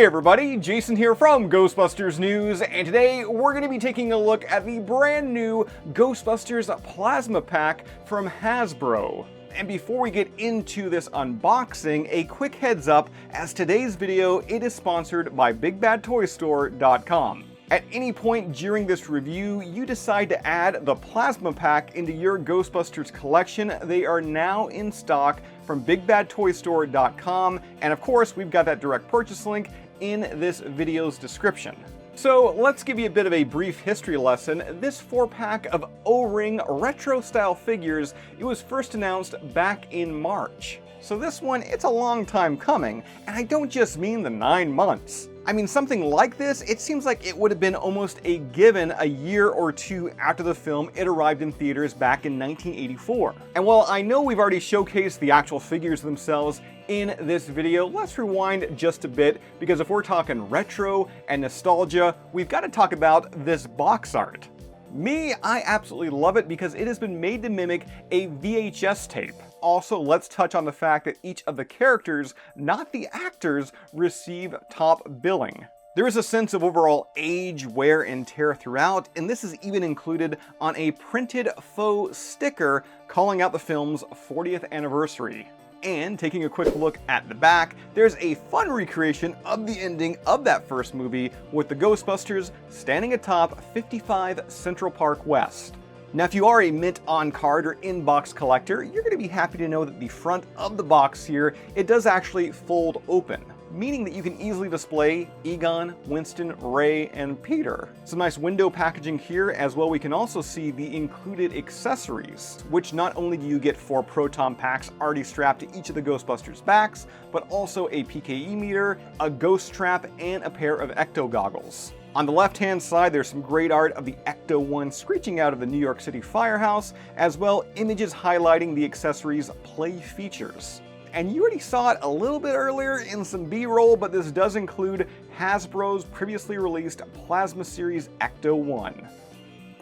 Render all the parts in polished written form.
Hey everybody, Jason here from Ghostbusters News, and today we're going to be taking a look at the brand new Ghostbusters Plasma Pack from Hasbro. And before we get into this unboxing, a quick heads up, as today's video it is sponsored by BigBadToyStore.com. At any point during this review, you decide to add the Plasma Pack into your Ghostbusters collection, they are now in stock from BigBadToyStore.com, and of course we've got that direct purchase link in this video's description. So let's give you a bit of a brief history lesson. This 4-pack of O-ring retro-style figures, it was first announced back in March. So this one, it's a long time coming, and I don't just mean the 9 months. I mean, something like this, it seems like it would have been almost a given a year or two after the film it arrived in theaters back in 1984. And while I know we've already showcased the actual figures themselves in this video, let's rewind just a bit, because if we're talking retro and nostalgia, we've got to talk about this box art. Me, I absolutely love it because it has been made to mimic a VHS tape. Also, let's touch on the fact that each of the characters, not the actors, receive top billing. There is a sense of overall age, wear, and tear throughout, and this is even included on a printed faux sticker calling out the film's 40th anniversary. And taking a quick look at the back, there's a fun recreation of the ending of that first movie with the Ghostbusters standing atop 55 Central Park West. Now, if you are a mint on card or in-box collector, you're going to be happy to know that the front of the box here, it does actually fold open, meaning that you can easily display Egon, Winston, Ray, and Peter. Some nice window packaging here. As well, we can also see the included accessories, which not only do you get 4 proton packs already strapped to each of the Ghostbusters backs, but also a PKE meter, a ghost trap, and a pair of ecto goggles. On the left-hand side, there's some great art of the Ecto-1 screeching out of the New York City firehouse, as well images highlighting the accessories' play features. And you already saw it a little bit earlier in some B-roll, but this does include Hasbro's previously released Plasma Series Ecto-1.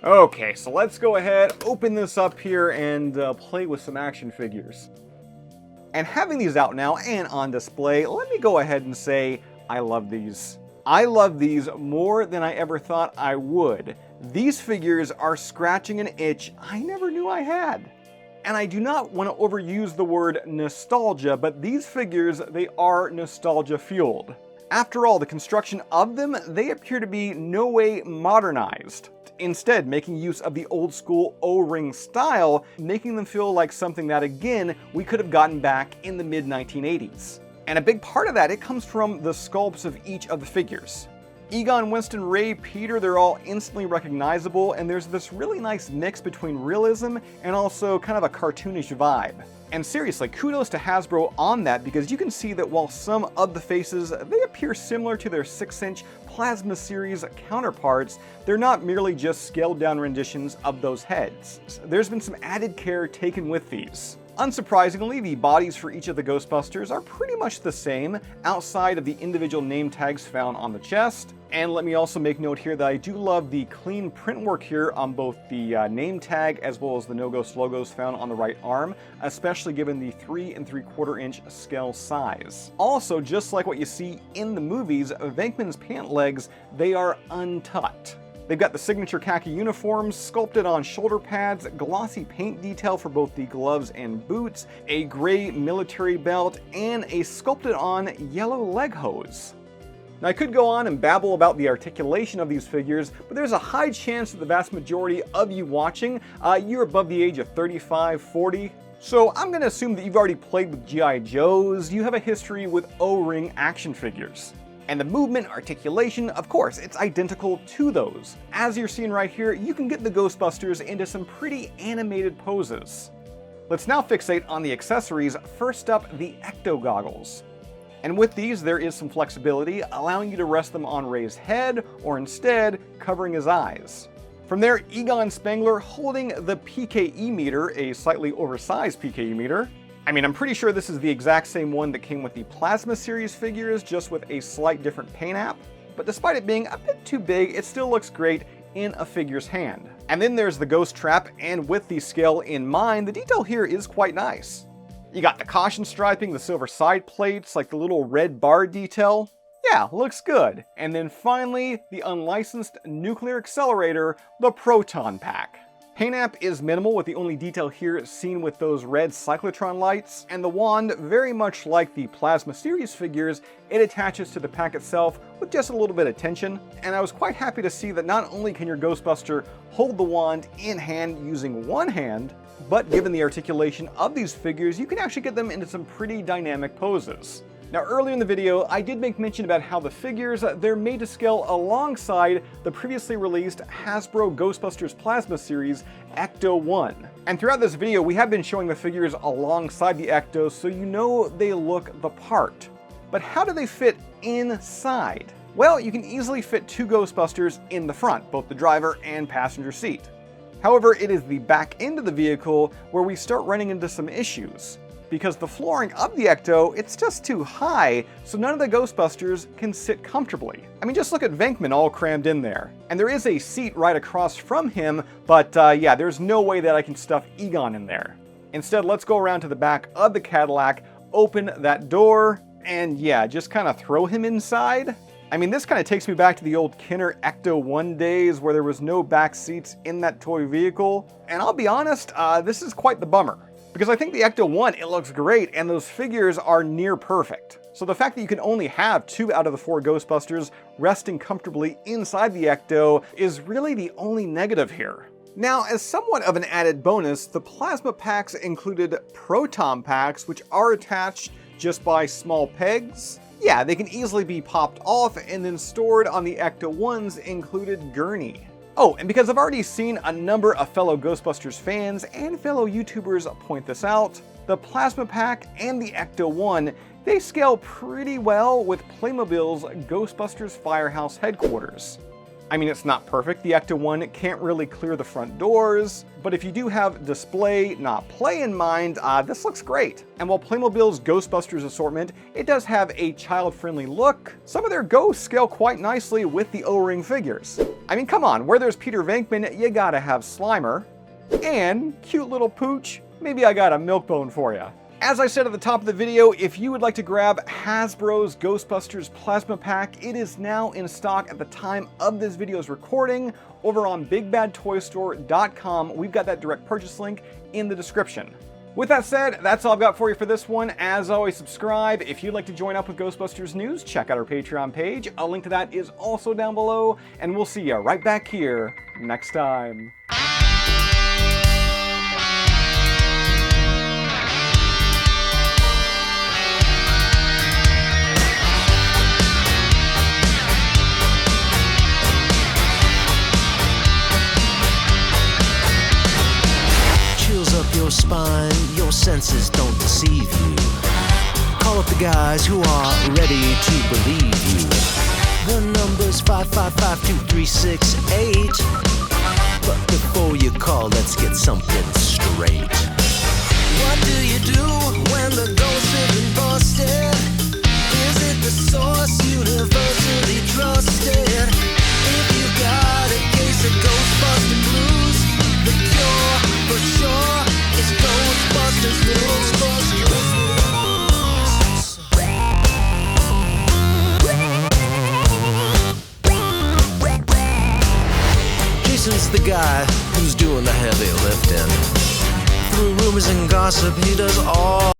Okay, so let's go ahead, open this up here, and play with some action figures. And having these out now and on display, let me go ahead and say I love these. I love these more than I ever thought I would. These figures are scratching an itch I never knew I had. And I do not want to overuse the word nostalgia, but these figures, they are nostalgia fueled. After all, the construction of them, they appear to be no way modernized. Instead, making use of the old school O-ring style, making them feel like something that, again, we could have gotten back in the mid-1980s. And a big part of that, it comes from the sculpts of each of the figures. Egon, Winston, Ray, Peter, they're all instantly recognizable, and there's this really nice mix between realism and also kind of a cartoonish vibe. And seriously, kudos to Hasbro on that, because you can see that while some of the faces, they appear similar to their 6-inch Plasma Series counterparts, they're not merely just scaled down renditions of those heads. There's been some added care taken with these. Unsurprisingly, the bodies for each of the Ghostbusters are pretty much the same, outside of the individual name tags found on the chest. And let me also make note here that I do love the clean print work here on both the name tag as well as the No Ghost logos found on the right arm, especially given the 3 3/4 inch scale size. Also, just like what you see in the movies, Venkman's pant legs, they are untucked. They've got the signature khaki uniforms, sculpted on shoulder pads, glossy paint detail for both the gloves and boots, a gray military belt, and a sculpted on yellow leg hose. Now, I could go on and babble about the articulation of these figures, but there's a high chance that the vast majority of you watching, you're above the age of 35, 40. So I'm going to assume that you've already played with G.I. Joes, you have a history with O-ring action figures. And the movement, articulation, of course, it's identical to those. As you're seeing right here, you can get the Ghostbusters into some pretty animated poses. Let's now fixate on the accessories. First up, the Ecto goggles. And with these, there is some flexibility, allowing you to rest them on Ray's head, or instead, covering his eyes. From there, Egon Spengler holding the PKE meter, a slightly oversized PKE meter. I mean, I'm pretty sure this is the exact same one that came with the Plasma Series figures, just with a slight different paint app. But despite it being a bit too big, it still looks great in a figure's hand. And then there's the ghost trap, and with the scale in mind, the detail here is quite nice. You got the caution striping, the silver side plates, like the little red bar detail. Yeah, looks good. And then finally, the unlicensed nuclear accelerator, the proton pack. Paint app is minimal, with the only detail here seen with those red cyclotron lights, and the wand, very much like the Plasma series figures, it attaches to the pack itself with just a little bit of tension. And I was quite happy to see that not only can your Ghostbuster hold the wand in hand using one hand, but given the articulation of these figures, you can actually get them into some pretty dynamic poses. Now, earlier in the video, I did make mention about how the figures, they're made to scale alongside the previously released Hasbro Ghostbusters Plasma series Ecto-1. And throughout this video, we have been showing the figures alongside the Ectos, so you know they look the part. But how do they fit inside? Well, you can easily fit two Ghostbusters in the front, both the driver and passenger seat. However, it is the back end of the vehicle where we start running into some issues, because the flooring of the Ecto, it's just too high, so none of the Ghostbusters can sit comfortably. I mean, just look at Venkman all crammed in there. And there is a seat right across from him, but yeah, there's no way that I can stuff Egon in there. Instead, let's go around to the back of the Cadillac, open that door, and yeah, just kind of throw him inside. I mean, this kind of takes me back to the old Kenner Ecto-1 days where there was no back seats in that toy vehicle. And I'll be honest, this is quite the bummer, because I think the Ecto-1, it looks great, and those figures are near perfect. So the fact that you can only have 2 out of the 4 Ghostbusters resting comfortably inside the Ecto is really the only negative here. Now, as somewhat of an added bonus, the Plasma packs included proton packs, which are attached just by small pegs. Yeah, they can easily be popped off and then stored on the Ecto-1's included gurney. Oh, and because I've already seen a number of fellow Ghostbusters fans and fellow YouTubers point this out, the Plasma pack and the Ecto-1, they scale pretty well with Playmobil's Ghostbusters Firehouse headquarters. I mean, it's not perfect. The Ecto-1 can't really clear the front doors, but if you do have display, not play in mind, this looks great. And while Playmobil's Ghostbusters assortment, it does have a child-friendly look, some of their ghosts scale quite nicely with the O-ring figures. I mean, come on, where there's Peter Venkman, you gotta have Slimer. And cute little Pooch, maybe I got a Milkbone for you. As I said at the top of the video, if you would like to grab Hasbro's Ghostbusters Plasma Pack, it is now in stock at the time of this video's recording over on BigBadToyStore.com. We've got that direct purchase link in the description. With that said, that's all I've got for you for this one. As always, subscribe. If you'd like to join up with Ghostbusters news, check out our Patreon page. A link to that is also down below, and we'll see you right back here next time. Your spine, your senses don't deceive you. Call up the guys who are ready to believe you. The number's 555-2368. But before you call, let's get something straight. What do you do when the ghosts have been busted? Is it the source universally trusted? If you got a case of Ghostbusting blues, the cure for sure is Ghostbusters news. Jason's the guy who's doing the heavy lifting. Through rumors and gossip, he does all